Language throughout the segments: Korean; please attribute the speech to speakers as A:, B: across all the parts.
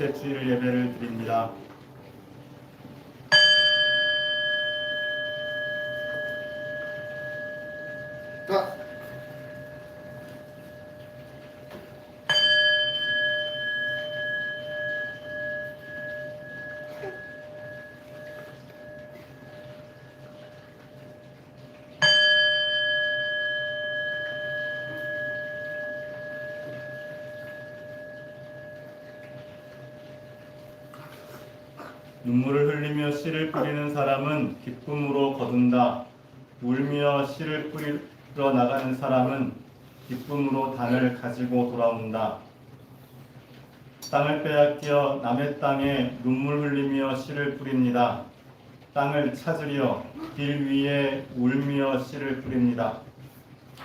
A: 번째 주일 예배를 드립니다. 눈물을 흘리며 씨를 뿌리는 사람은 기쁨으로 거둔다. 울며 씨를 뿌리러 나가는 사람은 기쁨으로 단을 가지고 돌아온다. 땅을 빼앗겨 남의 땅에 눈물 흘리며 씨를 뿌립니다. 땅을 찾으려 길 위에 울며 씨를 뿌립니다.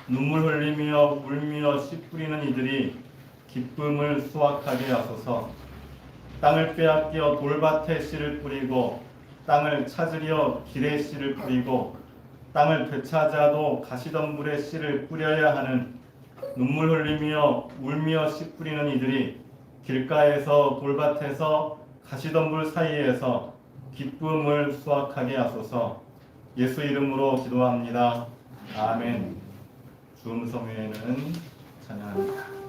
A: 눈물 흘리며 울며 씨 뿌리는 이들이 기쁨을 수확하게 하소서. 땅을 빼앗겨 돌밭에 씨를 뿌리고 땅을 찾으려 길에 씨를 뿌리고 땅을 되찾아도 가시덤불에 씨를 뿌려야 하는 눈물 흘리며 울며 씨 뿌리는 이들이 길가에서 돌밭에서 가시덤불 사이에서 기쁨을 수확하게 하소서. 예수 이름으로 기도합니다. 아멘. 주음성회는 찬양합니다.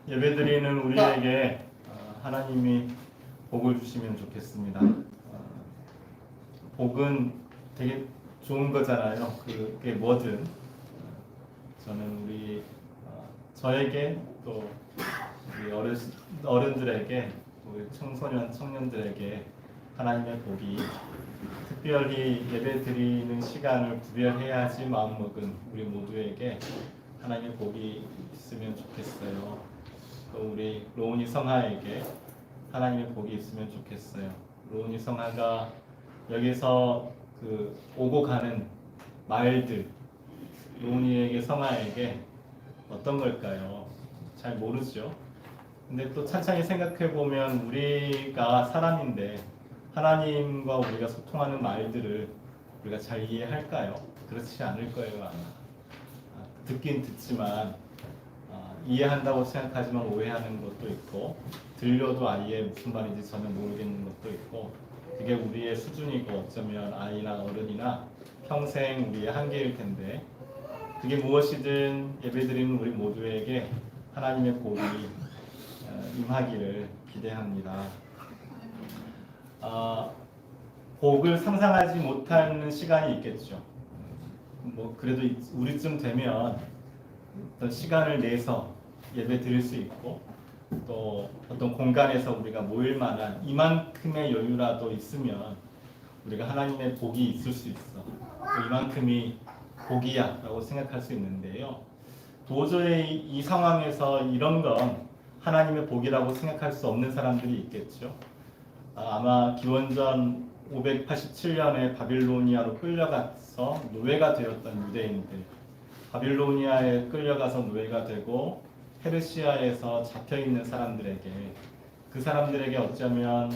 A: 예배드리는 우리에게 하나님이 복을 주시면 좋겠습니다. 복은 되게 좋은 거잖아요. 그게 뭐든 저는 저에게 또 우리 어른들에게 우리 청소년 청년들에게 하나님의 복이 특별히 예배드리는 시간을 구별해야지 마음먹은 우리 모두에게 하나님의 복이 있으면 좋겠어요. 또 우리 로운이 성하에게 하나님의 복이 있으면 좋겠어요. 로운이 성하가 여기서 그 오고 가는 말들, 노니에게 성아에게 어떤 걸까요? 잘 모르죠. 근데 또 찬찬히 생각해 보면 우리가 사람인데 하나님과 우리가 소통하는 말들을 우리가 잘 이해할까요? 그렇지 않을 거예요, 아마. 듣긴 듣지만 이해한다고 생각하지만 오해하는 것도 있고, 들려도 아예 무슨 말인지 전혀 모르겠는 것도 있고, 그게 우리의 수준이고 어쩌면 아이나 어른이나 평생 우리의 한계일 텐데, 그게 무엇이든 예배드리는 우리 모두에게 하나님의 복이 임하기를 기대합니다. 복을 상상하지 못하는 시간이 있겠죠. 뭐 그래도 우리쯤 되면 어떤 시간을 내서 예배 드릴 수 있고, 또 어떤 공간에서 우리가 모일 만한 이만큼의 여유라도 있으면 우리가 하나님의 복이 있을 수 있어. 이만큼이 복이야 라고 생각할 수 있는데요. 도저히 이 상황에서 이런 건 하나님의 복이라고 생각할 수 없는 사람들이 있겠죠. 아마 기원전 587년에 바빌로니아로 끌려가서 노예가 되었던 유대인들, 바빌로니아에 끌려가서 노예가 되고 페르시아에서 잡혀있는 사람들에게, 그 사람들에게 어쩌면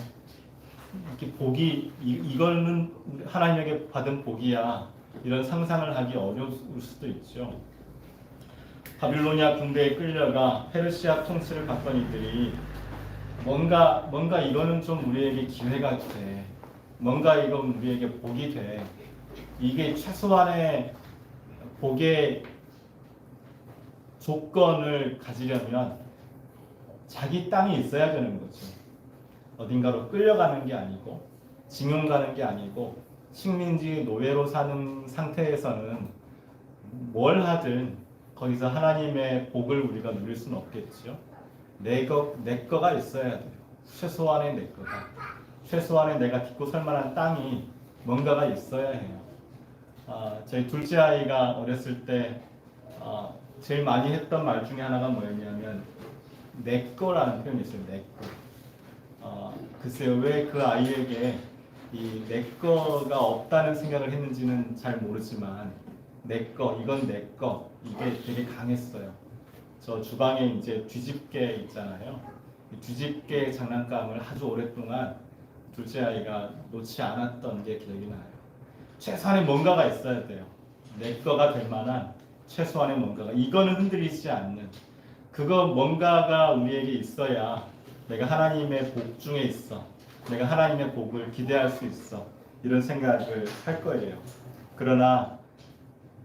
A: 이렇게 복이 이거는 하나님에게 받은 복이야 이런 상상을 하기 어려울 수도 있죠. 바빌로니아 군대에 끌려가 페르시아 통치를 받던 이들이 뭔가 이거는 좀 우리에게 기회가 돼, 뭔가 이건 우리에게 복이 돼, 이게 최소한의 복의 조건을 가지려면 자기 땅이 있어야 되는 거죠. 어딘가로 끌려가는 게 아니고 징용 가는 게 아니고 식민지 노예로 사는 상태에서는 뭘 하든 거기서 하나님의 복을 우리가 누릴 수는 없겠죠. 내 거가 있어야 돼요. 최소한의 내 거가. 최소한의 내가 딛고 설 만한 땅이 뭔가가 있어야 해요. 저희 둘째 아이가 어렸을 때 제일 많이 했던 말 중에 하나가 뭐였냐면 내 거라는 표현이 있어요. 내 거. 글쎄요, 왜 그 아이에게 이 내 거가 없다는 생각을 했는지는 잘 모르지만 내 거, 이건 내 거, 이게 되게 강했어요. 저 주방에 이제 뒤집개 있잖아요. 뒤집개 장난감을 아주 오랫동안 둘째 아이가 놓지 않았던 게 기억이 나요. 최소한의 뭔가가 있어야 돼요. 내 거가 될 만한 최소한의 뭔가가, 이거는 흔들리지 않는 그거 뭔가가 우리에게 있어야 내가 하나님의 복 중에 있어, 내가 하나님의 복을 기대할 수 있어, 이런 생각을 할 거예요. 그러나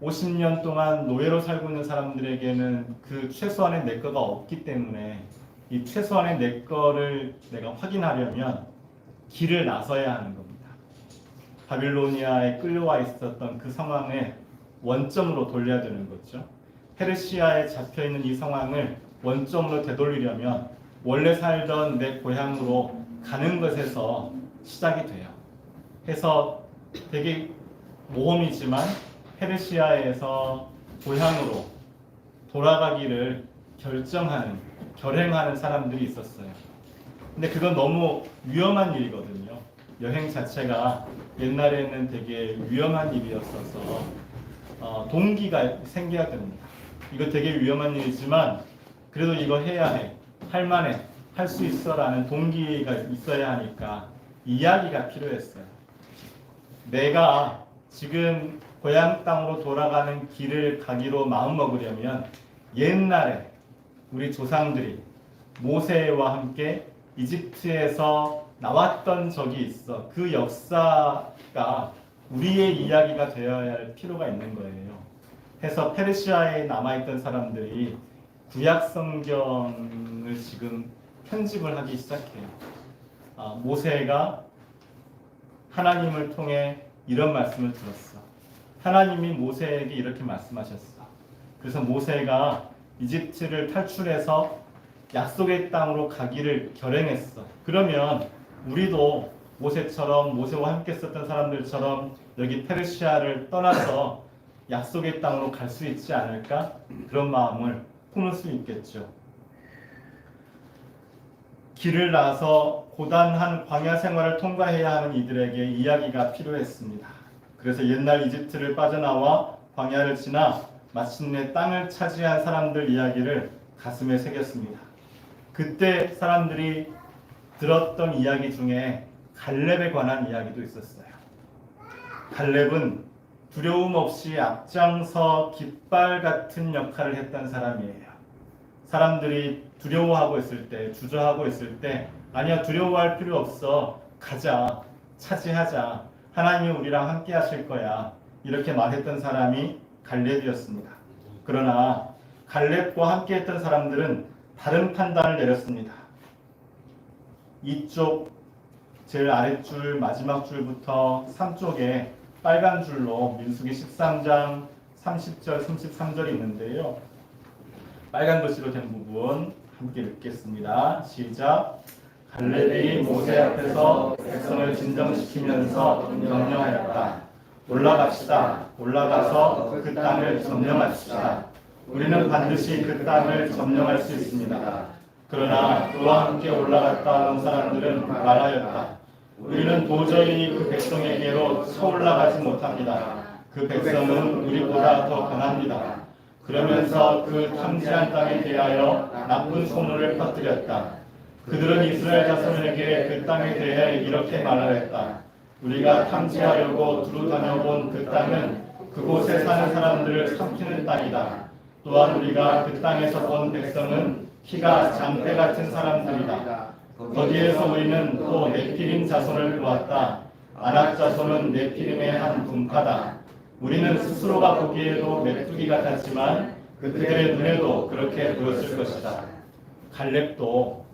A: 50년 동안 노예로 살고 있는 사람들에게는 그 최소한의 내 거가 없기 때문에 이 최소한의 내 거를 내가 확인하려면 길을 나서야 하는 겁니다. 바빌로니아에 끌려와 있었던 그 상황을 원점으로 돌려야 되는 거죠. 페르시아에 잡혀있는 이 상황을 원점으로 되돌리려면 원래 살던 내 고향으로 가는 것에서 시작이 돼요. 해서 되게 모험이지만 페르시아에서 고향으로 돌아가기를 결행하는 사람들이 있었어요. 근데 그건 너무 위험한 일이거든요. 여행 자체가 옛날에는 되게 위험한 일이었어서 동기가 생겨야 됩니다. 이거 되게 위험한 일이지만 그래도 이거 해야 해, 할 만해, 할 수 있어 라는 동기가 있어야 하니까 이야기가 필요했어요. 내가 지금 고향 땅으로 돌아가는 길을 가기로 마음먹으려면 옛날에 우리 조상들이 모세와 함께 이집트에서 나왔던 적이 있어. 그 역사가 우리의 이야기가 되어야 할 필요가 있는 거예요. 해서 페르시아에 남아있던 사람들이 구약 성경을 지금 편집을 하기 시작해요. 모세가 하나님을 통해 이런 말씀을 들었어. 하나님이 모세에게 이렇게 말씀하셨어. 그래서 모세가 이집트를 탈출해서 약속의 땅으로 가기를 결행했어. 그러면 우리도 모세와 함께 있었던 사람들처럼 여기 페르시아를 떠나서 약속의 땅으로 갈 수 있지 않을까? 그런 마음을 품을 수 있겠죠. 길을 나서 고단한 광야 생활을 통과해야 하는 이들에게 이야기가 필요했습니다. 그래서 옛날 이집트를 빠져나와 광야를 지나 마침내 땅을 차지한 사람들 이야기를 가슴에 새겼습니다. 그때 사람들이 들었던 이야기 중에 갈렙에 관한 이야기도 있었어요. 갈렙은 두려움 없이 앞장서 깃발 같은 역할을 했던 사람이에요. 사람들이 두려워하고 있을 때, 주저하고 있을 때, 아니야, 두려워할 필요 없어. 가자. 차지하자. 하나님이 우리랑 함께 하실 거야. 이렇게 말했던 사람이 갈렙이었습니다. 그러나 갈렙과 함께 했던 사람들은 다른 판단을 내렸습니다. 이쪽 제일 아랫줄 마지막 줄부터 3쪽에 빨간 줄로 민수기 13장 30절 33절이 있는데요. 빨간 글씨로 된 부분 함께 읽겠습니다. 시작. 갈렙이 모세 앞에서 백성을 진정시키면서 명령하였다. 올라갑시다. 올라가서 그 땅을 점령합시다. 우리는 반드시 그 땅을 점령할 수 있습니다. 그러나 그와 함께 올라갔다 온 사람들은 말하였다. 우리는 도저히 그 백성에게로 쳐올라가지 못합니다. 그 백성은 우리보다 더 강합니다. 그러면서 그 탐지한 땅에 대하여 나쁜 소문을 퍼뜨렸다. 그들은 이스라엘 자손에게 그 땅에 대해 이렇게 말하였다. 우리가 탐지하려고 두루 다녀본 그 땅은 그곳에 사는 사람들을 삼키는 땅이다. 또한 우리가 그 땅에서 본 백성은 키가 장대 같은 사람들이다. 거기에서 우리는 또 네피림 자손을 보았다. 아낙 자손은 네피림의 한 분파다. 우리는 스스로가 보기에도 메뚜기 같았지만 그들의 눈에도 그렇게 보였을 것이다. 갈렙도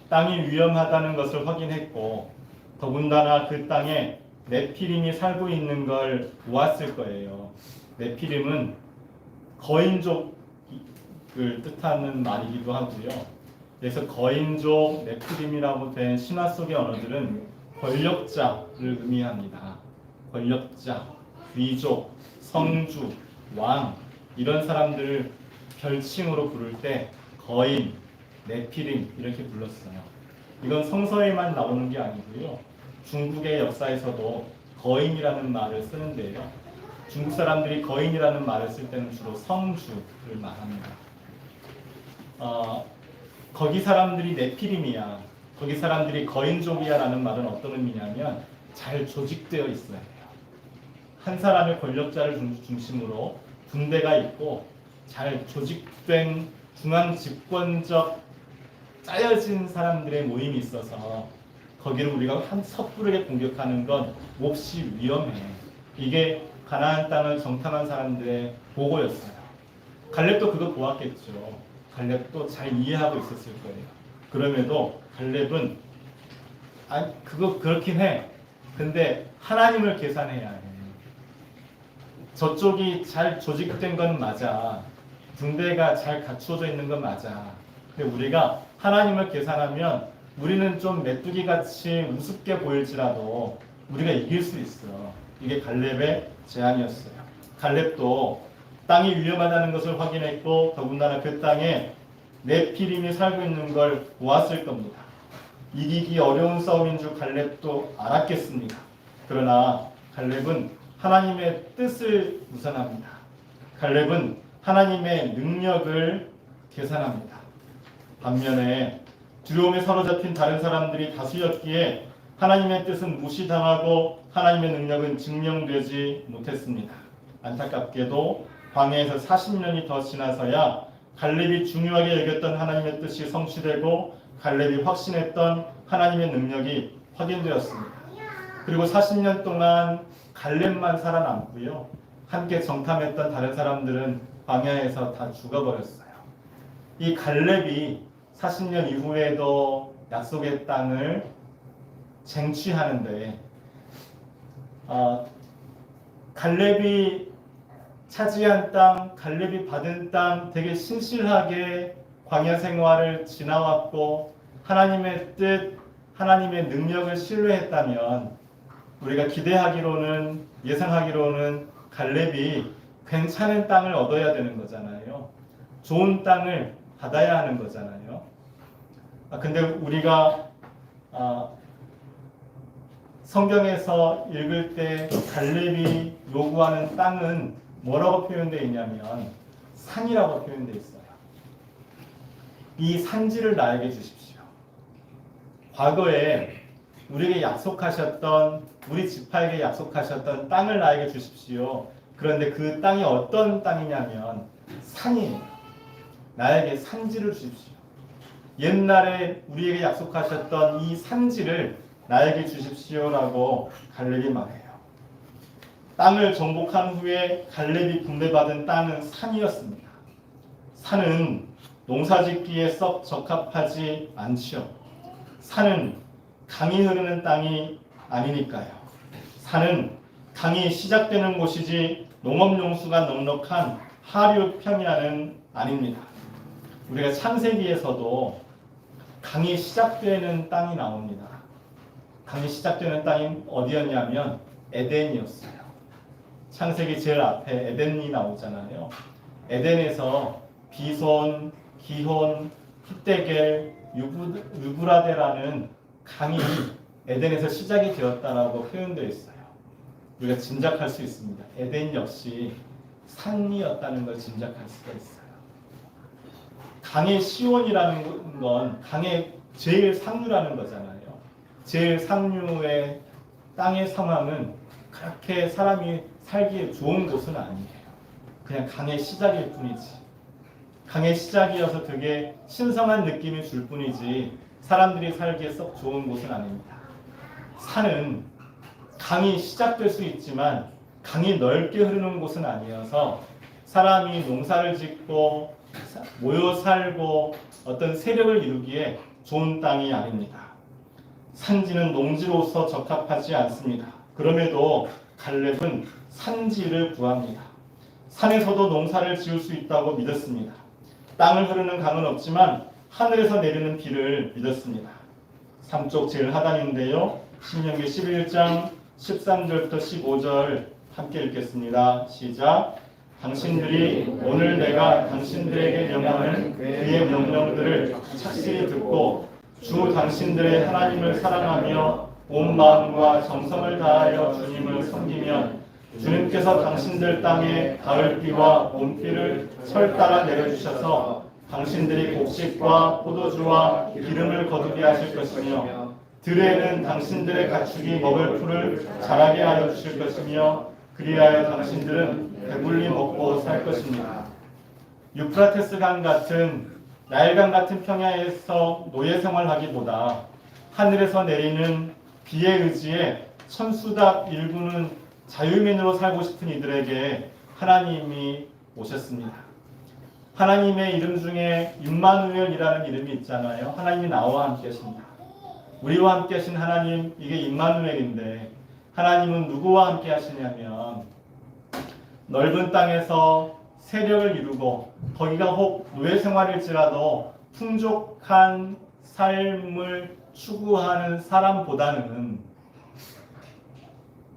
A: 땅이 위험하다는 것을 확인했고 더군다나 그 땅에 네피림이 살고 있는 걸 보았을 거예요. 네피림은 거인족을 뜻하는 말이기도 하고요. 그래서 거인족, 네피림이라고 된 신화 속의 언어들은 권력자를 의미합니다. 권력자, 귀족, 성주, 왕 이런 사람들을 별칭으로 부를 때 거인, 네피림 이렇게 불렀어요. 이건 성서에만 나오는 게 아니고요. 중국의 역사에서도 거인이라는 말을 쓰는데요. 중국 사람들이 거인이라는 말을 쓸 때는 주로 성주를 말합니다. 거기 사람들이 네피림이야, 거기 사람들이 거인족이야 라는 말은 어떤 의미냐면 잘 조직되어 있어야 돼요. 한 사람의 권력자를 중심으로 군대가 있고 잘 조직된 중앙 집권적 짜여진 사람들의 모임이 있어서 거기를 우리가 섣부르게 공격하는 건 몹시 위험해. 이게 가나안 땅을 정탐한 사람들의 보고였어요. 갈렙도 그거 보았겠죠. 갈렙도 잘 이해하고 있었을 거예요. 그럼에도 갈렙은 그거 그렇긴 해. 근데 하나님을 계산해야 해. 저쪽이 잘 조직된 건 맞아. 군대가 잘 갖추어져 있는 건 맞아. 근데 우리가 하나님을 계산하면 우리는 좀 메뚜기 같이 우습게 보일지라도 우리가 이길 수 있어. 이게 갈렙의 제안이었어요. 갈렙도 땅이 위험하다는 것을 확인했고 더군다나 그 땅에 네피림이 살고 있는 걸 보았을 겁니다. 이기기 어려운 싸움인 줄 갈렙도 알았겠습니다. 그러나 갈렙은 하나님의 뜻을 우선합니다. 갈렙은 하나님의 능력을 계산합니다. 반면에 두려움에 사로잡힌 다른 사람들이 다수였기에 하나님의 뜻은 무시당하고 하나님의 능력은 증명되지 못했습니다. 안타깝게도 광야에서 40년이 더 지나서야 갈렙이 중요하게 여겼던 하나님의 뜻이 성취되고 갈렙이 확신했던 하나님의 능력이 확인되었습니다. 그리고 40년 동안 갈렙만 살아남고요. 함께 정탐했던 다른 사람들은 광야에서 다 죽어버렸어요. 이 갈렙이 40년 이후에도 약속의 땅을 쟁취하는데 갈렙이 차지한 땅, 갈렙이 받은 땅 되게 신실하게 광야 생활을 지나왔고 하나님의 뜻, 하나님의 능력을 신뢰했다면 우리가 기대하기로는 예상하기로는 갈렙이 괜찮은 땅을 얻어야 되는 거잖아요. 좋은 땅을 받아야 하는 거잖아요. 근데 우리가 성경에서 읽을 때 갈렙이 요구하는 땅은 뭐라고 표현되어 있냐면 산이라고 표현되어 있어요. 이 산지를 나에게 주십시오. 과거에 우리에게 약속하셨던, 우리 지파에게 약속하셨던 땅을 나에게 주십시오. 그런데 그 땅이 어떤 땅이냐면 산이에요. 나에게 산지를 주십시오. 옛날에 우리에게 약속하셨던 이 산지를 나에게 주십시오라고 갈렙이 말해요. 땅을 정복한 후에 갈렙이 분배받은 땅은 산이었습니다. 산은 농사짓기에 썩 적합하지 않지요. 산은 강이 흐르는 땅이 아니니까요. 산은 강이 시작되는 곳이지 농업용수가 넉넉한 하류 평야는 아닙니다. 우리가 창세기에서도 강이 시작되는 땅이 나옵니다. 강이 시작되는 땅이 어디였냐면 에덴이었어요. 창세기 제일 앞에 에덴이 나오잖아요. 에덴에서 비손, 기혼, 히데겔, 유브라데라는 강이 에덴에서 시작이 되었다라고 표현되어 있어요. 우리가 짐작할 수 있습니다. 에덴 역시 산이었다는 걸 짐작할 수가 있어요. 강의 시온이라는 건 강의 제일 상류라는 거잖아요. 제일 상류의 땅의 상황은 그렇게 사람이 살기에 좋은 곳은 아니에요. 그냥 강의 시작일 뿐이지. 강의 시작이어서 되게 신성한 느낌이 줄 뿐이지 사람들이 살기에 썩 좋은 곳은 아닙니다. 산은 강이 시작될 수 있지만 강이 넓게 흐르는 곳은 아니어서 사람이 농사를 짓고 모여 살고 어떤 세력을 이루기에 좋은 땅이 아닙니다. 산지는 농지로서 적합하지 않습니다. 그럼에도 갈렙은 산지를 구합니다. 산에서도 농사를 지을 수 있다고 믿었습니다. 땅을 흐르는 강은 없지만 하늘에서 내리는 비를 믿었습니다. 삼쪽 제일 하단인데요. 신명기 11장 13절부터 15절 함께 읽겠습니다. 시작. 당신들이 오늘 내가 당신들에게 명하는 그의 명령들을 착실히 듣고 주 당신들의 하나님을 사랑하며 온 마음과 정성을 다하여 주님을 섬기면 주님께서 당신들 땅에 가을비와 봄비를 철따라 내려주셔서 당신들이 곡식과 포도주와 기름을 거두게 하실 것이며 들에는 당신들의 가축이 먹을 풀을 자라게 하여 주실 것이며 그리하여 당신들은 배불리 먹고 살 것입니다. 유프라테스 강 같은 나일강 같은 평야에서 노예 생활하기보다 하늘에서 내리는 비에 의지해 천수답 일구는 자유민으로 살고 싶은 이들에게 하나님이 오셨습니다. 하나님의 이름 중에 임마누엘이라는 이름이 있잖아요. 하나님이 나와 함께 하십니다. 우리와 함께 하신 하나님, 이게 임마누엘인데 하나님은 누구와 함께 하시냐면 넓은 땅에서 세력을 이루고 거기가 혹 노예 생활일지라도 풍족한 삶을 추구하는 사람보다는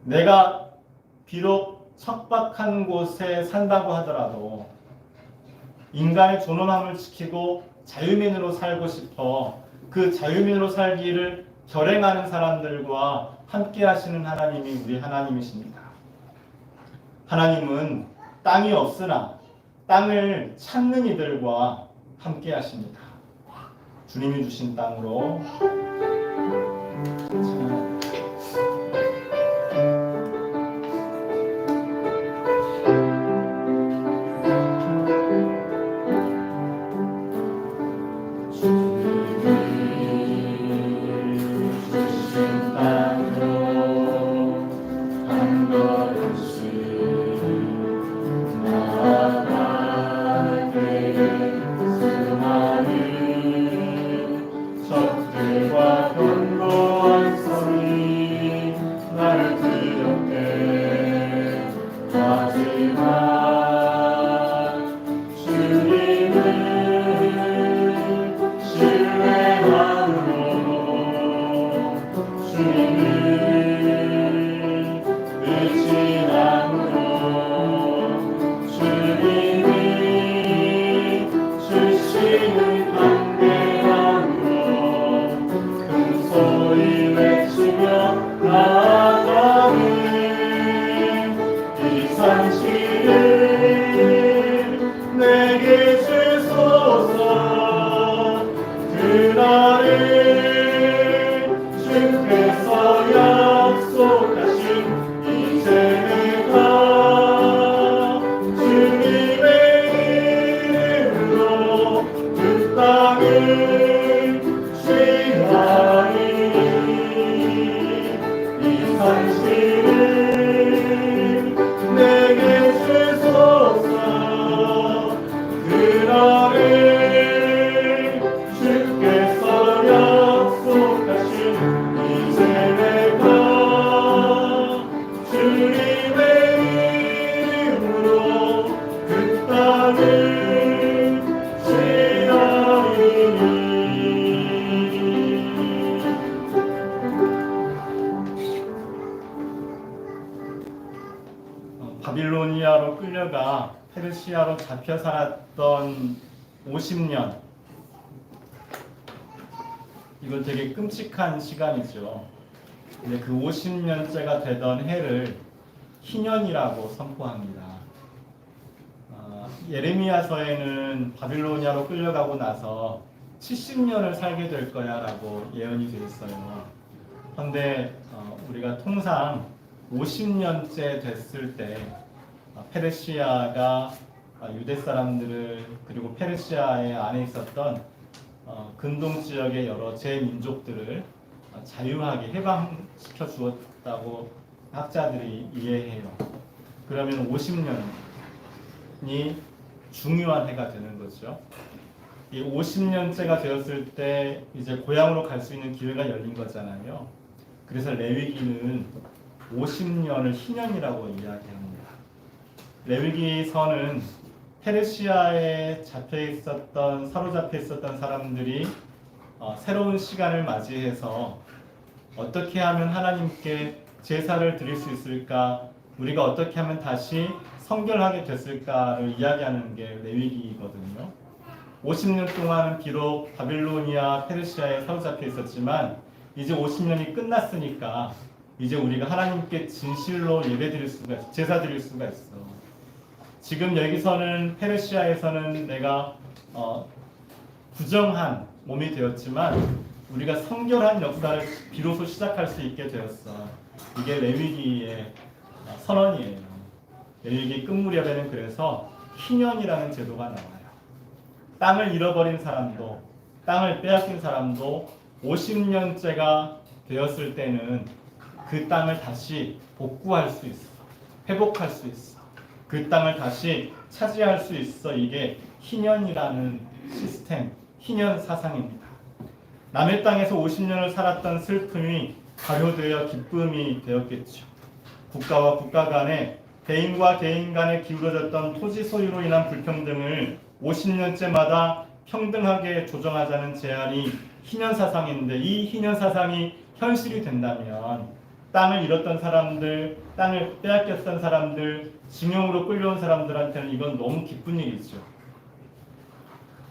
A: 내가 비록 척박한 곳에 산다고 하더라도 인간의 존엄함을 지키고 자유민으로 살고 싶어 그 자유민으로 살기를 결행하는 사람들과 함께 하시는 하나님이 우리 하나님이십니다. 하나님은 땅이 없으나 땅을 찾는 이들과 함께 하십니다. 주님이 주신 땅으로 찬양합니다. 적들과 나아가는 이 상실을 내게 주소서. 그날을 주께서 약속하신 이제 내가 주님의 이름으로 그 땅을 취하리. 이 상실을 내게 주소서. 그날을 주께서 약속하신 이제 내가 주님의 이름으로 그 땅을 취하리니. 바빌로니아로 끌려가 페르시아로 잡혀 살았던 50년, 이건 되게 끔찍한 시간이죠. 근데 그 50년째가 되던 해를 희년이라고 선포합니다. 예레미야서에는 바빌로니아로 끌려가고 나서 70년을 살게 될 거야 라고 예언이 되어 있어요. 그런데 우리가 통상 50년째 됐을 때 페르시아가 유대 사람들을, 그리고 페르시아의 안에 있었던 근동 지역의 여러 제민족들을 자유하게 해방시켜 주었다고 학자들이 이해해요. 그러면 50년이 중요한 해가 되는 거죠. 이 50년째가 되었을 때 이제 고향으로 갈 수 있는 기회가 열린 거잖아요. 그래서 레위기는 50년을 희년이라고 이야기합니다. 레위기서는 페르시아에 사로잡혀 있었던 사람들이 새로운 시간을 맞이해서 어떻게 하면 하나님께 제사를 드릴 수 있을까, 우리가 어떻게 하면 다시 성결하게 됐을까를 이야기하는 게 레위기거든요. 50년 동안은 비록 바빌로니아, 페르시아에 사로잡혀 있었지만 이제 50년이 끝났으니까 이제 우리가 하나님께 진실로 예배드릴 수가 있어, 제사 드릴 수가 있어. 지금 여기서는 페르시아에서는 내가 부정한 몸이 되었지만 우리가 성결한 역사를 비로소 시작할 수 있게 되었어. 이게 레위기의 선언이에요. 레위기 끝 무렵에는 그래서 희년이라는 제도가 나와요. 땅을 잃어버린 사람도, 땅을 빼앗긴 사람도 50년째가 되었을 때는 그 땅을 다시 복구할 수 있어. 회복할 수 있어. 그 땅을 다시 차지할 수 있어. 이게 희년이라는 시스템, 희년 사상입니다. 남의 땅에서 50년을 살았던 슬픔이 가료되어 기쁨이 되었겠죠. 국가와 국가 간에, 개인과 개인 간에 기울어졌던 토지 소유로 인한 불평등을 50년째마다 평등하게 조정하자는 제안이 희년 사상인데, 이 희년 사상이 현실이 된다면 땅을 잃었던 사람들, 땅을 빼앗겼던 사람들, 징용으로 끌려온 사람들한테는 이건 너무 기쁜 일이죠.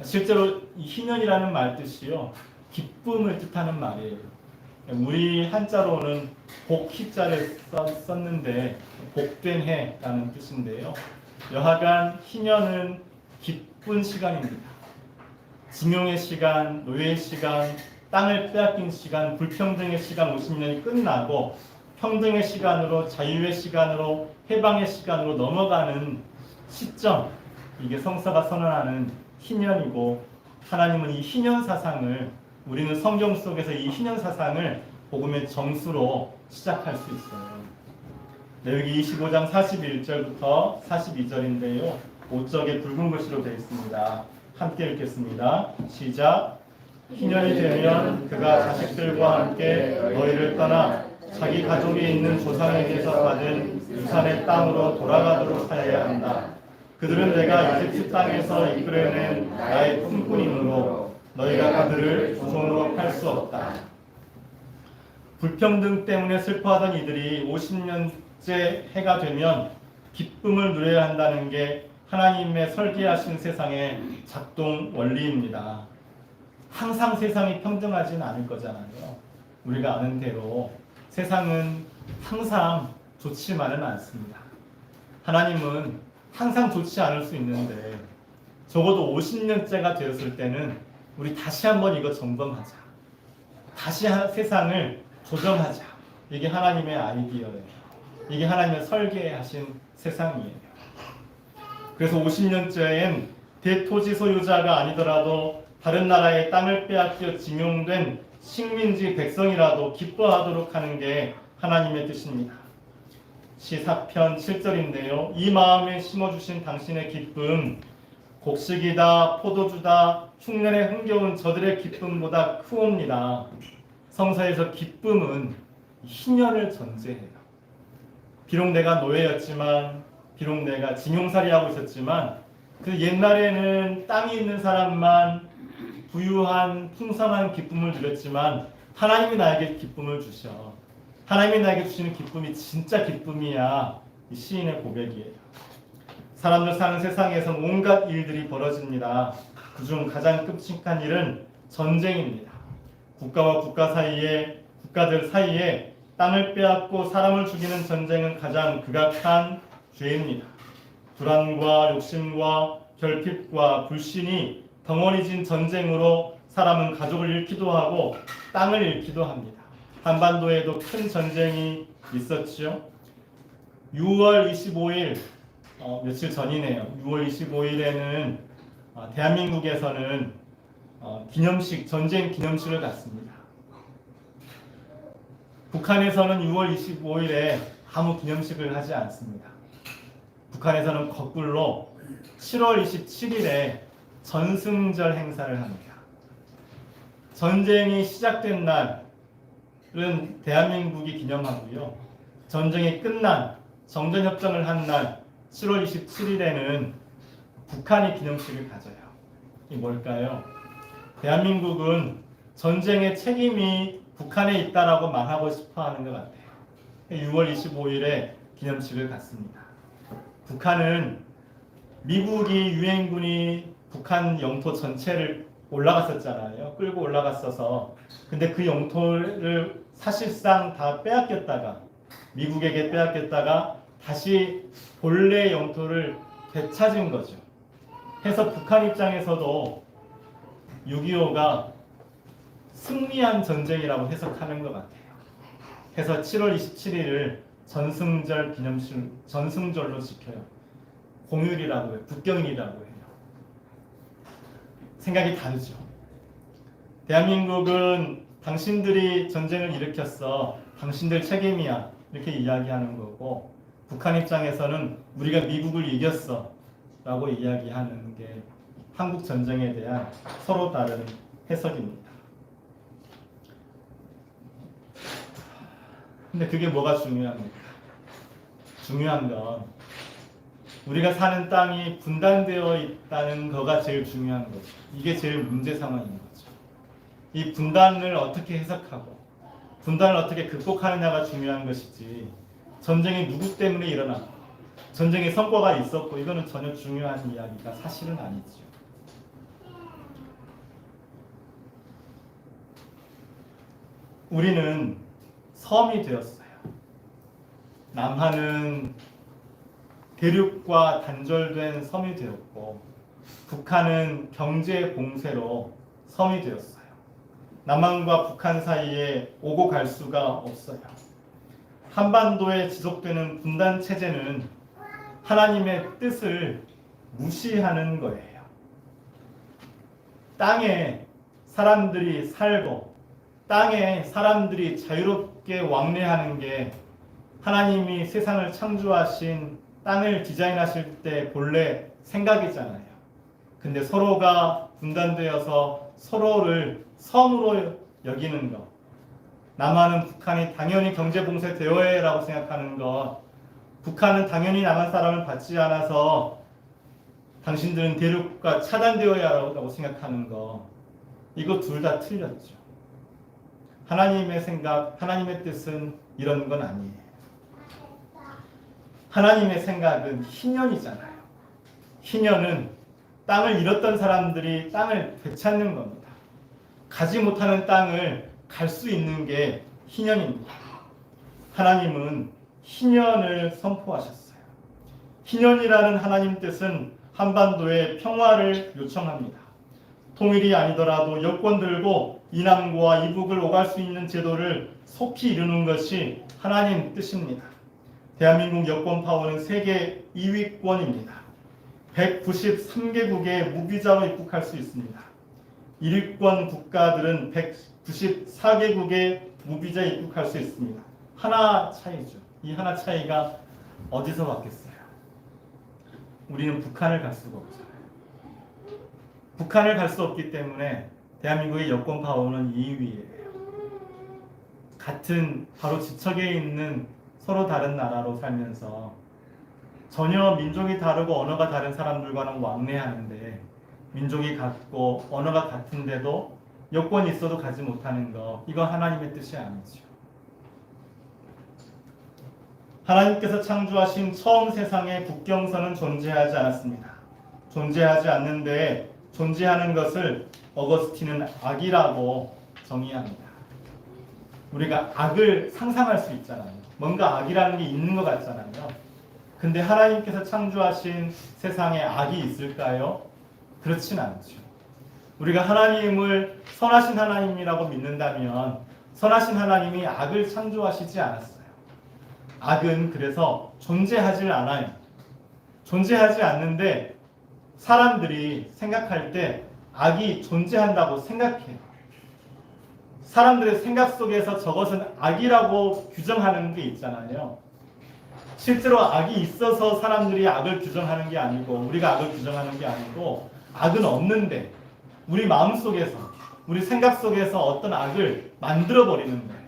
A: 실제로 이 희년이라는 말 뜻이요, 기쁨을 뜻하는 말이에요. 우리 한자로는 복희자를 썼는데 복된 해라는 뜻인데요. 여하간 희년은 기쁜 시간입니다. 징용의 시간, 노예의 시간, 땅을 빼앗긴 시간, 불평등의 시간 50년이 끝나고 평등의 시간으로, 자유의 시간으로, 해방의 시간으로 넘어가는 시점, 이게 성서가 선언하는 희년이고, 하나님은 이 희년 사상을, 우리는 성경 속에서 이 희년 사상을 복음의 정수로 시작할 수 있어요. 레위기 25장 41절부터 42절인데요. 5쪽에 붉은 글씨로 되어 있습니다. 함께 읽겠습니다. 시작. 희년이 되면 그가 자식들과 함께 너희를 떠나 자기 가족이 있는 조상에게서 받은 유산의 땅으로 돌아가도록 하여야 한다. 그들은 내가 이집트 땅에서 이끌어낸 나의 품꾼이므로 너희가 그들을 조선으로 팔 수 없다. 불평등 때문에 슬퍼하던 이들이 50년째 해가 되면 기쁨을 누려야 한다는 게 하나님의 설계하신 세상의 작동 원리입니다. 항상 세상이 평등하지는 않을 거잖아요. 우리가 아는 대로 세상은 항상 좋지만은 않습니다. 하나님은 항상 좋지 않을 수 있는데 적어도 50년째가 되었을 때는 우리 다시 한번 이거 점검하자. 다시 세상을 조정하자. 이게 하나님의 아이디어예요. 이게 하나님의 설계하신 세상이에요. 그래서 50년째엔 대토지 소유자가 아니더라도 다른 나라의 땅을 빼앗겨 징용된 식민지 백성이라도 기뻐하도록 하는 게 하나님의 뜻입니다. 시사편 7절인데요. 이 마음에 심어주신 당신의 기쁨, 곡식이다, 포도주다, 흉년에 흥겨운 저들의 기쁨보다 크옵니다. 성서에서 기쁨은 희년을 전제해요. 비록 내가 노예였지만, 비록 내가 징용살이하고 있었지만, 그 옛날에는 땅이 있는 사람만 부유한 풍성한 기쁨을 누렸지만 하나님이 나에게 기쁨을 주셔. 하나님이 나에게 주시는 기쁨이 진짜 기쁨이야. 이 시인의 고백이에요. 사람들 사는 세상에서 온갖 일들이 벌어집니다. 그중 가장 끔찍한 일은 전쟁입니다. 국가와 국가 사이에, 국가들 사이에 땅을 빼앗고 사람을 죽이는 전쟁은 가장 극악한 죄입니다. 불안과 욕심과 결핍과 불신이 덩어리진 전쟁으로 사람은 가족을 잃기도 하고 땅을 잃기도 합니다. 한반도에도 큰 전쟁이 있었죠. 6월 25일 며칠 전이네요. 6월 25일에는 대한민국에서는 기념식, 전쟁 기념식을 갖습니다. 북한에서는 6월 25일에 아무 기념식을 하지 않습니다. 북한에서는 거꾸로 7월 27일에 전승절 행사를 합니다. 전쟁이 시작된 날은 대한민국이 기념하고요. 전쟁이 끝난, 정전협정을 한 날 7월 27일에는 북한이 기념식을 가져요. 이 뭘까요? 대한민국은 전쟁의 책임이 북한에 있다라고 말하고 싶어 하는 것 같아요. 6월 25일에 기념식을 갖습니다. 북한은 미국이 유엔군이 북한 영토 전체를 올라갔었잖아요. 끌고 올라갔어서. 근데 그 영토를 사실상 다 빼앗겼다가 미국에게 빼앗겼다가 다시 본래 영토를 되찾은 거죠. 해서 북한 입장에서도 6.25가 승리한 전쟁이라고 해석하는 것 같아요. 해서 7월 27일을 전승절 기념식, 전승절로 지켜요. 공휴일이라고 해요. 국경일이라고 해요. 생각이 다르죠. 대한민국은 당신들이 전쟁을 일으켰어. 당신들 책임이야. 이렇게 이야기하는 거고, 북한 입장에서는 우리가 미국을 이겼어. 라고 이야기하는 게 한국 전쟁에 대한 서로 다른 해석입니다. 근데 그게 뭐가 중요합니까? 중요한 건 우리가 사는 땅이 분단되어 있다는 거가 제일 중요한 거죠. 이게 제일 문제 상황인 거죠. 이 분단을 어떻게 해석하고 분단을 어떻게 극복하느냐가 중요한 것이지, 전쟁이 누구 때문에 일어나고 전쟁의 성과가 있었고 이거는 전혀 중요한 이야기가 사실은 아니죠. 우리는 섬이 되었어요. 남한은 대륙과 단절된 섬이 되었고, 북한은 경제 봉쇄로 섬이 되었어요. 남한과 북한 사이에 오고 갈 수가 없어요. 한반도에 지속되는 분단 체제는 하나님의 뜻을 무시하는 거예요. 땅에 사람들이 살고 땅에 사람들이 자유롭게 왕래하는 게 하나님이 세상을 창조하신 땅을 디자인하실 때 본래 생각이잖아요. 근데 서로가 분단되어서 서로를 섬으로 여기는 것, 남한은 북한이 당연히 경제봉쇄 되어야 해라고 생각하는 것, 북한은 당연히 남한 사람을 받지 않아서 당신들은 대륙과 차단되어야 하라고 생각하는 것, 이거 둘 다 틀렸죠. 하나님의 생각, 하나님의 뜻은 이런 건 아니에요. 하나님의 생각은 희년이잖아요. 희년은 땅을 잃었던 사람들이 땅을 되찾는 겁니다. 가지 못하는 땅을 갈 수 있는 게 희년입니다. 하나님은 희년을 선포하셨어요. 희년이라는 하나님 뜻은 한반도의 평화를 요청합니다. 통일이 아니더라도 여권 들고 이남과 이북을 오갈 수 있는 제도를 속히 이루는 것이 하나님 뜻입니다. 대한민국 여권 파워는 세계 2위권입니다. 193개국에 무비자로 입국할 수 있습니다. 1위권 국가들은 194개국에 무비자 입국할 수 있습니다. 하나 차이죠. 이 하나 차이가 어디서 왔겠어요? 우리는 북한을 갈 수가 없잖아요. 북한을 갈 수 없기 때문에 대한민국의 여권 파워는 2위예요. 같은 바로 지척에 있는 서로 다른 나라로 살면서 전혀 민족이 다르고 언어가 다른 사람들과는 왕래하는데 민족이 같고 언어가 같은데도 여권이 있어도 가지 못하는 거, 이건 하나님의 뜻이 아니죠. 하나님께서 창조하신 처음 세상에 국경선은 존재하지 않았습니다. 존재하지 않는데 존재하는 것을 어거스틴은 악이라고 정의합니다. 우리가 악을 상상할 수 있잖아요. 뭔가 악이라는 게 있는 것 같잖아요. 근데 하나님께서 창조하신 세상에 악이 있을까요? 그렇진 않죠. 우리가 하나님을 선하신 하나님이라고 믿는다면 선하신 하나님이 악을 창조하시지 않았어요. 악은 그래서 존재하지 않아요. 존재하지 않는데 사람들이 생각할 때 악이 존재한다고 생각해요. 사람들의 생각 속에서 저것은 악이라고 규정하는 게 있잖아요. 실제로 악이 있어서 사람들이 악을 규정하는 게 아니고 우리가 악을 규정하는 게 아니고 악은 없는데 우리 마음속에서 우리 생각 속에서 어떤 악을 만들어버리는 거예요.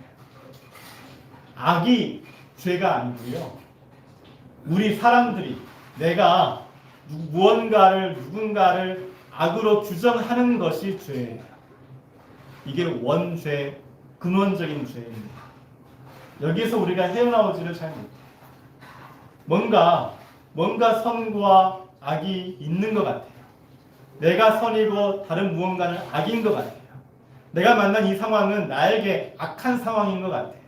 A: 악이 죄가 아니고요. 우리 사람들이 내가 누군가를 악으로 규정하는 것이 죄예요. 이게 원죄, 근원적인 죄입니다. 여기에서 우리가 헤어나오지를 잘 못해요. 뭔가 선과 악이 있는 것 같아요. 내가 선이고 다른 무언가는 악인 것 같아요. 내가 만난 이 상황은 나에게 악한 상황인 것 같아요.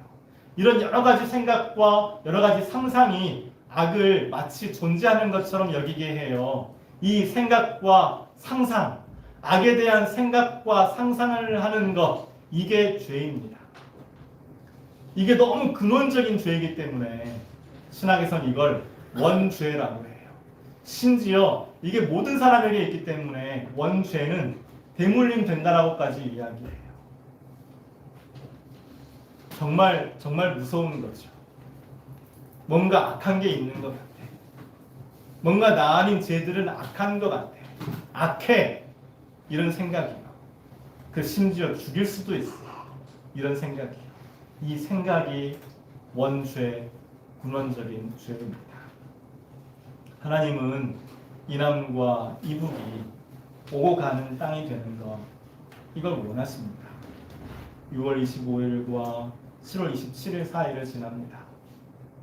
A: 이런 여러 가지 생각과 여러 가지 상상이 악을 마치 존재하는 것처럼 여기게 해요. 이 생각과 상상, 악에 대한 생각과 상상을 하는 것, 이게 죄입니다. 이게 너무 근원적인 죄이기 때문에 신학에서는 이걸 원죄라고 해요. 심지어 이게 모든 사람에게 있기 때문에 원죄는 대물림 된다라고까지 이야기해요. 정말 무서운 거죠. 뭔가 악한 게 있는 것 같아. 뭔가 나 아닌 죄들은 악한 것 같아. 악해. 이런 생각이요. 그 심지어 죽일 수도 있어. 이런 생각이요. 이 생각이 원죄, 근원적인 죄입니다. 하나님은 이남과 이북이 오고 가는 땅이 되는 것, 이걸 원하십니다. 6월 25일과 7월 27일 사이를 지납니다.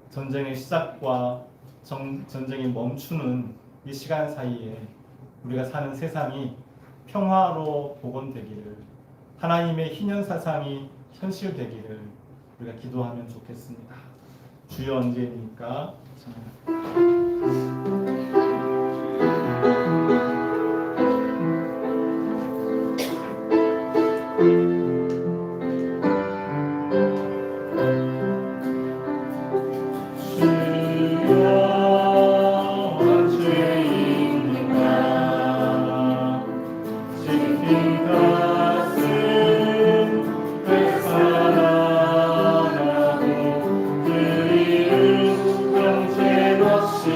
A: 전쟁의 시작과 전쟁이 멈추는 이 시간 사이에 우리가 사는 세상이 평화로 복원되기를, 하나님의 희년 사상이 현실되기를 우리가 기도하면 좋겠습니다. 주여 언제입니까?
B: 영생 없이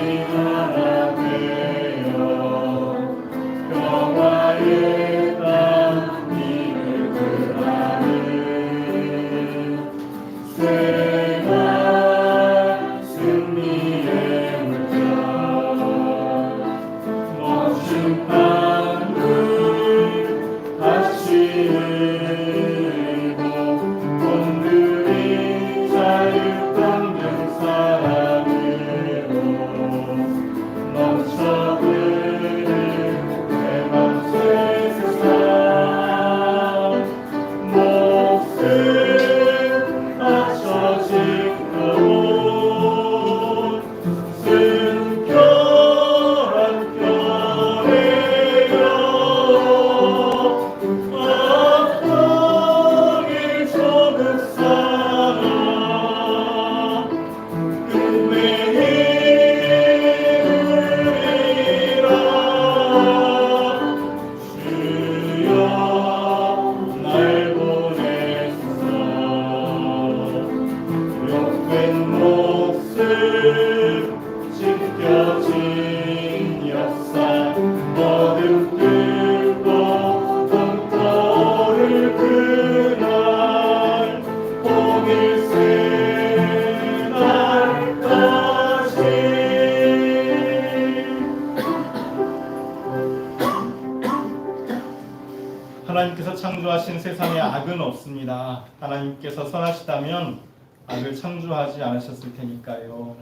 A: 선하신 세상에 악은 없습니다. 하나님께서 선하시다면 악을 창조하지 않으셨을 테니까요.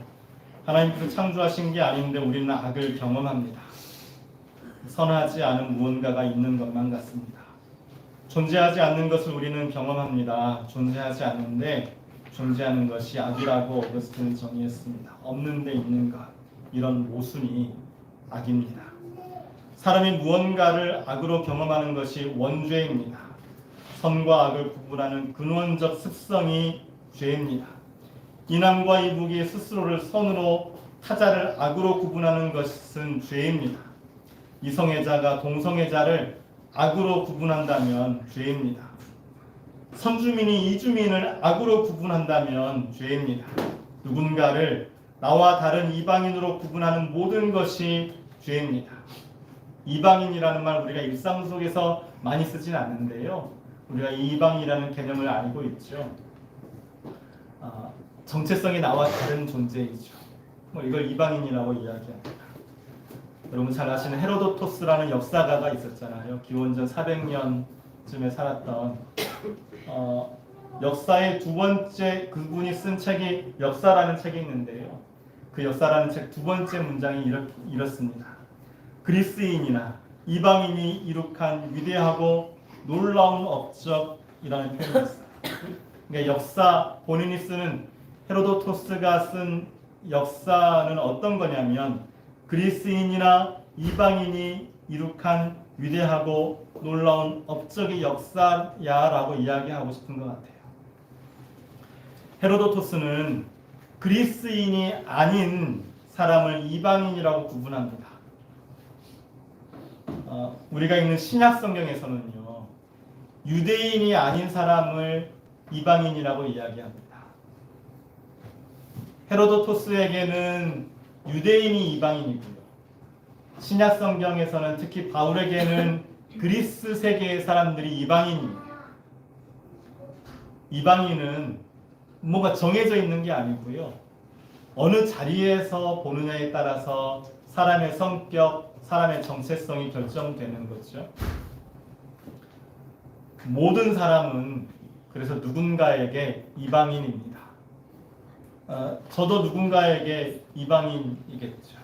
A: 하나님께서 창조하신 게 아닌데 우리는 악을 경험합니다. 선하지 않은 무언가가 있는 것만 같습니다. 존재하지 않는 것을 우리는 경험합니다. 존재하지 않는데 존재하는 것이 악이라고 어거스틴은 정의했습니다. 없는 데 있는 것, 이런 모순이 악입니다. 사람이 무언가를 악으로 경험하는 것이 원죄입니다. 선과 악을 구분하는 근원적 습성이 죄입니다. 이남과 이북이 스스로를 선으로 타자를 악으로 구분하는 것은 죄입니다. 이성애자가 동성애자를 악으로 구분한다면 죄입니다. 선주민이 이주민을 악으로 구분한다면 죄입니다. 누군가를 나와 다른 이방인으로 구분하는 모든 것이 죄입니다. 이방인이라는 말 우리가 일상 속에서 많이 쓰진 않는데요. 우리가 이방인이라는 개념을 알고 있죠. 정체성이 나와 다른 존재이죠. 이걸 이방인이라고 이야기합니다. 여러분 잘 아시는 헤로도토스라는 역사가가 있었잖아요. 기원전 400년쯤에 살았던 역사의 두 번째 그분이 쓴 책이 역사라는 책이 있는데요. 그 역사라는 책 두 번째 문장이 이렇습니다. 그리스인이나 이방인이 이룩한 위대하고 놀라운 업적이라는 표현이 있어요. 그러니까 역사, 본인이 쓰는 헤로도토스가 쓴 역사는 어떤 거냐면 그리스인이나 이방인이 이룩한 위대하고 놀라운 업적의 역사야라고 이야기하고 싶은 것 같아요. 헤로도토스는 그리스인이 아닌 사람을 이방인이라고 구분합니다. 우리가 읽는 신약 성경에서는요, 유대인이 아닌 사람을 이방인이라고 이야기합니다. 헤로도토스에게는 유대인이 이방인이고요. 신약 성경에서는 특히 바울에게는 그리스 세계의 사람들이 이방인입니다. 이방인은 뭔가 정해져 있는 게 아니고요. 어느 자리에서 보느냐에 따라서 사람의 성격, 사람의 정체성이 결정되는 거죠. 모든 사람은 그래서 누군가에게 이방인입니다. 저도 누군가에게 이방인이겠죠.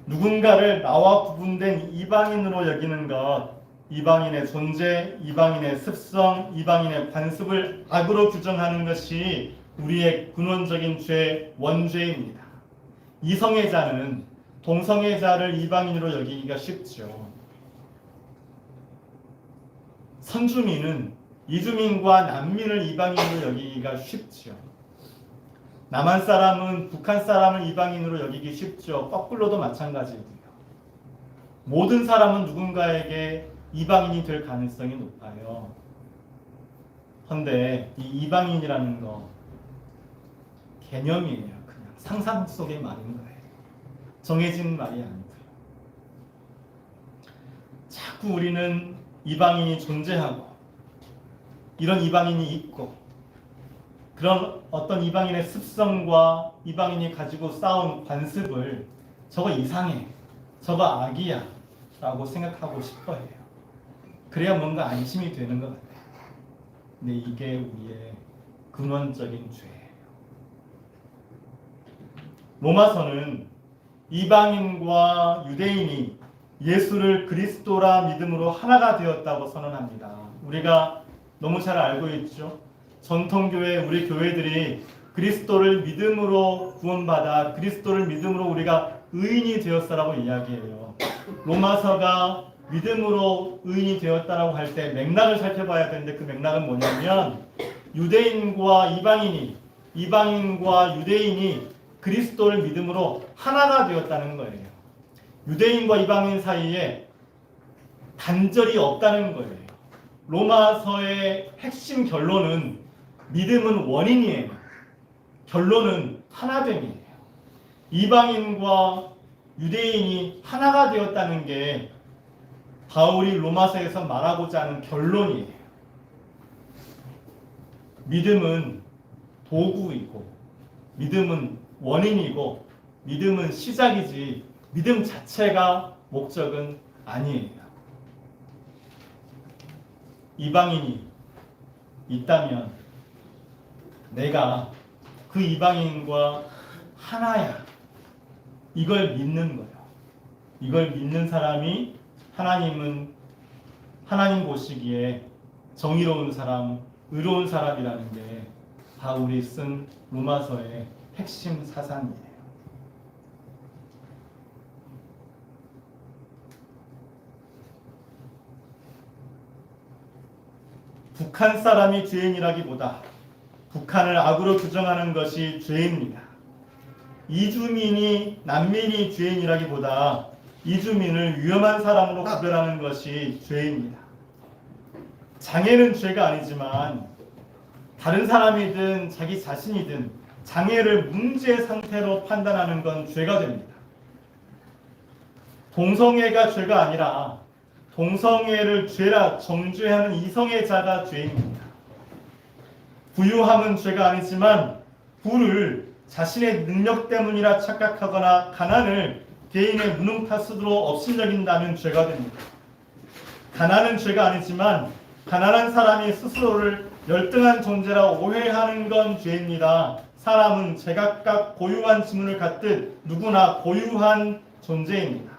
A: 누군가를 나와 구분된 이방인으로 여기는 것, 이방인의 존재, 이방인의 습성, 이방인의 관습을 악으로 규정하는 것이 우리의 근원적인 죄, 원죄입니다. 이성애자는 동성애자를 이방인으로 여기기가 쉽죠. 선주민은 이주민과 난민을 이방인으로 여기기가 쉽죠. 남한 사람은 북한 사람을 이방인으로 여기기 쉽죠. 거꾸로도 마찬가지고요. 모든 사람은 누군가에게 이방인이 될 가능성이 높아요. 그런데 이 이방인이라는 거 개념이에요. 그냥 상상 속의 말인 거예요. 정해진 말이 아니고요. 자꾸 우리는 이방인이 존재하고 이런 이방인이 있고 그런 어떤 이방인의 습성과 이방인이 가지고 쌓은 관습을 저거 이상해, 저거 악이야 라고 생각하고 싶어 해요. 그래야 뭔가 안심이 되는 것 같아요. 근데 이게 우리의 근원적인 죄예요. 로마서는 이방인과 유대인이 예수를 그리스도라 믿음으로 하나가 되었다고 선언합니다. 우리가 너무 잘 알고 있죠. 전통교회 우리 교회들이 그리스도를 믿음으로 구원받아 그리스도를 믿음으로 우리가 의인이 되었다라고 이야기해요. 로마서가 믿음으로 의인이 되었다라고 할 때 맥락을 살펴봐야 되는데 그 맥락은 뭐냐면 유대인과 이방인이 이방인과 유대인이 그리스도를 믿음으로 하나가 되었다는 거예요. 유대인과 이방인 사이에 단절이 없다는 거예요. 로마서의 핵심 결론은 믿음은 원인이에요. 결론은 하나됨이에요. 이방인과 유대인이 하나가 되었다는 게 바울이 로마서에서 말하고자 하는 결론이에요. 믿음은 도구이고 믿음은 원인이고 믿음은 시작이지 믿음 자체가 목적은 아니에요. 이방인이 있다면 내가 그 이방인과 하나야. 이걸 믿는 거예요. 이걸 믿는 사람이 하나님 보시기에 정의로운 사람, 의로운 사람이라는 게 바울이 쓴 로마서의 핵심 사상이에요. 북한 사람이 죄인이라기보다 북한을 악으로 규정하는 것이 죄입니다. 이주민이 난민이 죄인이라기보다 이주민을 위험한 사람으로 구별하는 것이 죄입니다. 장애는 죄가 아니지만 다른 사람이든 자기 자신이든 장애를 문제 상태로 판단하는 건 죄가 됩니다. 동성애가 죄가 아니라 동성애를 죄라 정죄하는 이성애자가 죄입니다. 부유함은 죄가 아니지만 부를 자신의 능력 때문이라 착각하거나 가난을 개인의 무능파수로 업신여긴다면 죄가 됩니다. 가난은 죄가 아니지만 가난한 사람이 스스로를 열등한 존재라 오해하는 건 죄입니다. 사람은 제각각 고유한 지문을 갖듯 누구나 고유한 존재입니다.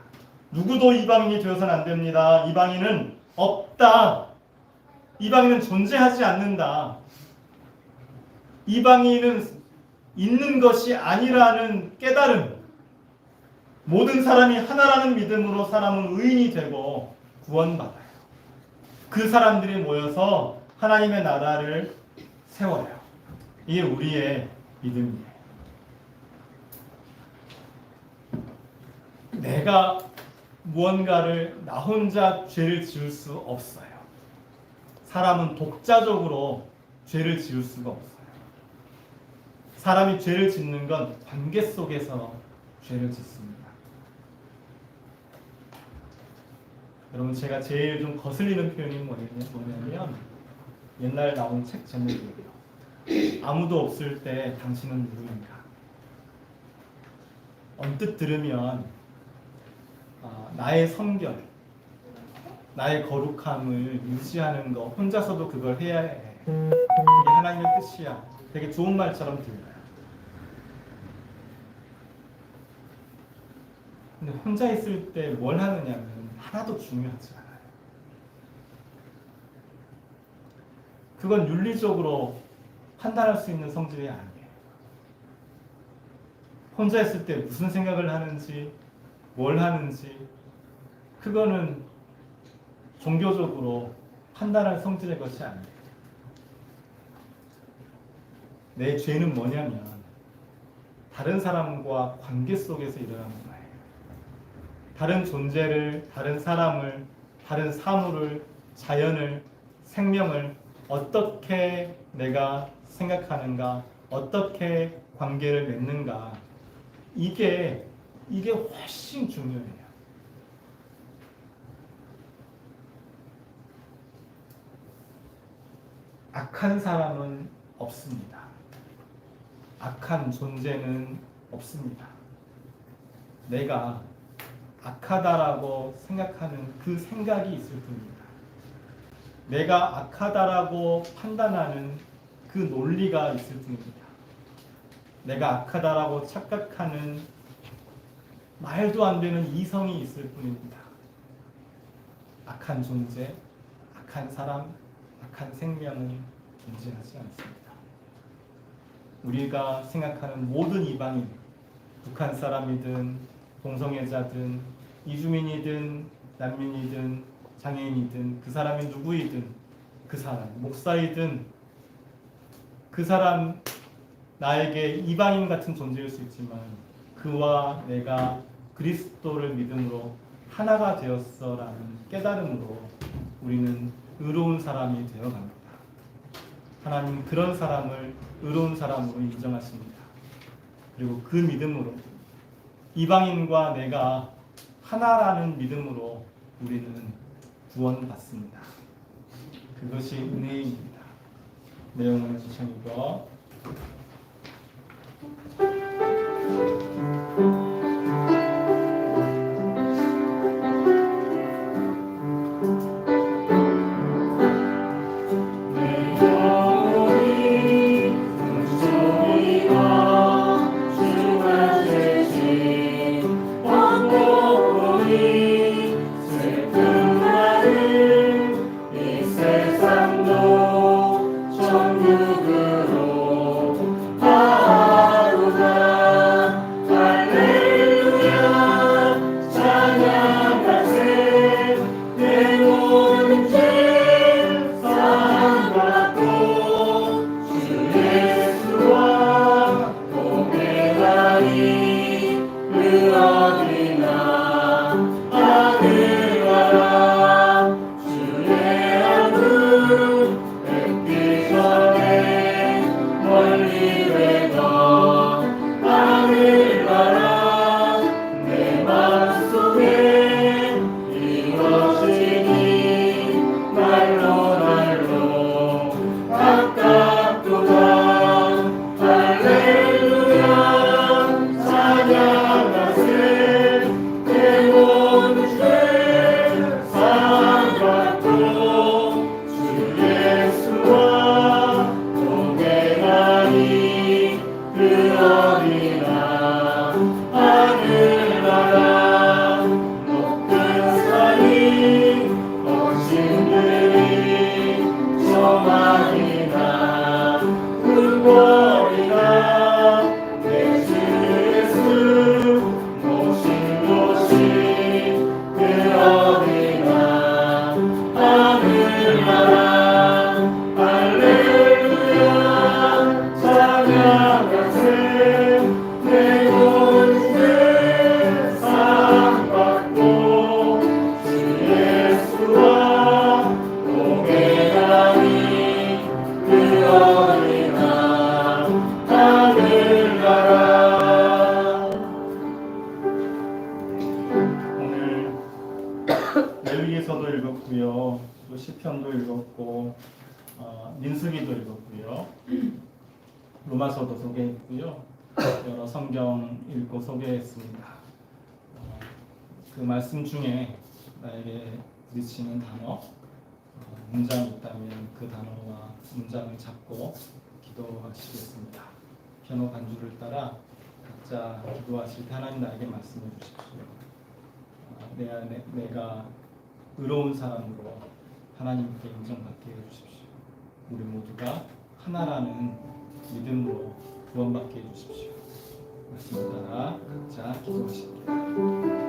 A: 누구도 이방인이 되어서는 안 됩니다. 이방인은 없다. 이방인은 존재하지 않는다. 이방인은 있는 것이 아니라는 깨달음. 모든 사람이 하나라는 믿음으로 사람은 의인이 되고 구원받아요. 그 사람들이 모여서 하나님의 나라를 세워요. 이게 우리의 믿음이에요. 내가 무언가를 나 혼자 죄를 지을 수 없어요. 사람은 독자적으로 죄를 지을 수가 없어요. 사람이 죄를 짓는 건 관계 속에서 죄를 짓습니다. 여러분, 제가 제일 좀 거슬리는 표현이 뭐냐면 옛날 나온 책 제목이에요. 아무도 없을 때 당신은 누구인가? 언뜻 들으면 나의 성결, 나의 거룩함을 유지하는 거, 혼자서도 그걸 해야 해. 이게 하나님의 뜻이야. 되게 좋은 말처럼 들려요. 근데 혼자 있을 때 뭘 하느냐는 하나도 중요하지 않아요. 그건 윤리적으로 판단할 수 있는 성질이 아니에요. 혼자 있을 때 무슨 생각을 하는지, 뭘 하는지, 그거는 종교적으로 판단할 성질의 것이 아니에요. 내 죄는 뭐냐면 다른 사람과 관계 속에서 일어나는 거예요. 다른 존재를, 다른 사람을, 다른 사물을, 자연을, 생명을 어떻게 내가 생각하는가, 어떻게 관계를 맺는가, 이게 훨씬 중요해요. 악한 사람은 없습니다. 악한 존재는 없습니다. 내가 악하다라고 생각하는 그 생각이 있을 뿐입니다. 내가 악하다라고 판단하는 그 논리가 있을 뿐입니다. 내가 악하다라고 착각하는 말도 안 되는 이성이 있을 뿐입니다. 악한 존재, 악한 사람, 악한 생명은 존재하지 않습니다. 우리가 생각하는 모든 이방인, 북한 사람이든 동성애자든 이주민이든 난민이든 장애인이든 그 사람이 누구이든 그 사람, 목사이든 그 사람 나에게 이방인 같은 존재일 수 있지만 그와 내가 그리스도를 믿음으로 하나가 되었어라는 깨달음으로 우리는 의로운 사람이 되어갑니다. 하나님 그런 사람을 의로운 사람으로 인정하십니다. 그리고 그 믿음으로 이방인과 내가 하나라는 믿음으로 우리는 구원받습니다. 그것이 은혜입니다. 내용은 지청이고 하늘나라. 오늘 레위기서도 읽었고요, 또 시편도 읽었고, 민수기도 읽었고요, 로마서도 소개했고요, 여러 성경 읽고 소개했습니다. 그 말씀 중에 나에게 미치는 단어, 문장이 있다면 그 단어와 문장을 잡고 기도하시겠습니다. 피아노 반주를 따라 각자 기도하실 때 하나님 나에게 말씀해 주십시오. 내 안에 내가 의로운 사람으로 하나님께 인정받게 해주십시오. 우리 모두가 하나라는 믿음으로 구원받게 해주십시오. 말씀을 따라 각자 기도하실게요.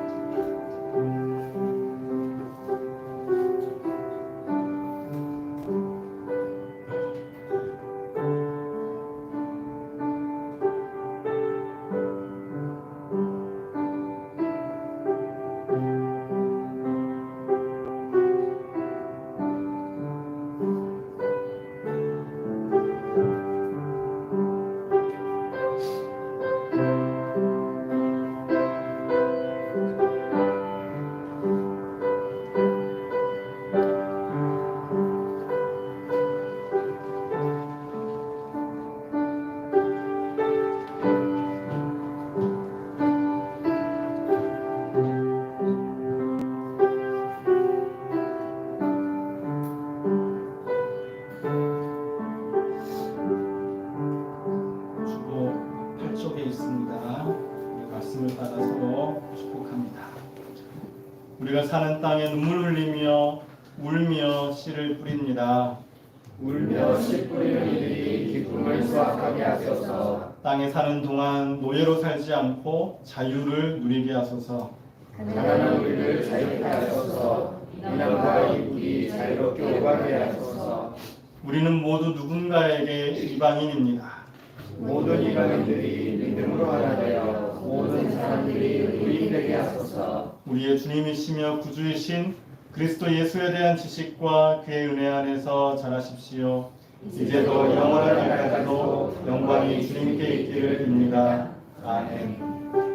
A: 우리가 사는 땅에 눈물 흘리며 울며 씨를 뿌립니다.
B: 울며 씨 뿌리는 이들이 기쁨을 수확하게 하소서.
A: 땅에 사는 동안 노예로 살지 않고 자유를 누리게 하소서.
B: 가난한 우리를 자유케 하소서. 이남과 이북이 자유롭게 오가게 하소서.
A: 우리는 모두 누군가에게 이방인입니다.
B: 모든 이방인들이 믿음으로 하나 되어 모든 사람들이 의인 되게 하소서.
A: 우리의 주님이시며 구주이신 그리스도 예수에 대한 지식과 그의 은혜 안에서 자라십시오. 이제도 영원한 날까지도 영광이 주님께 있기를 빕니다. 아멘.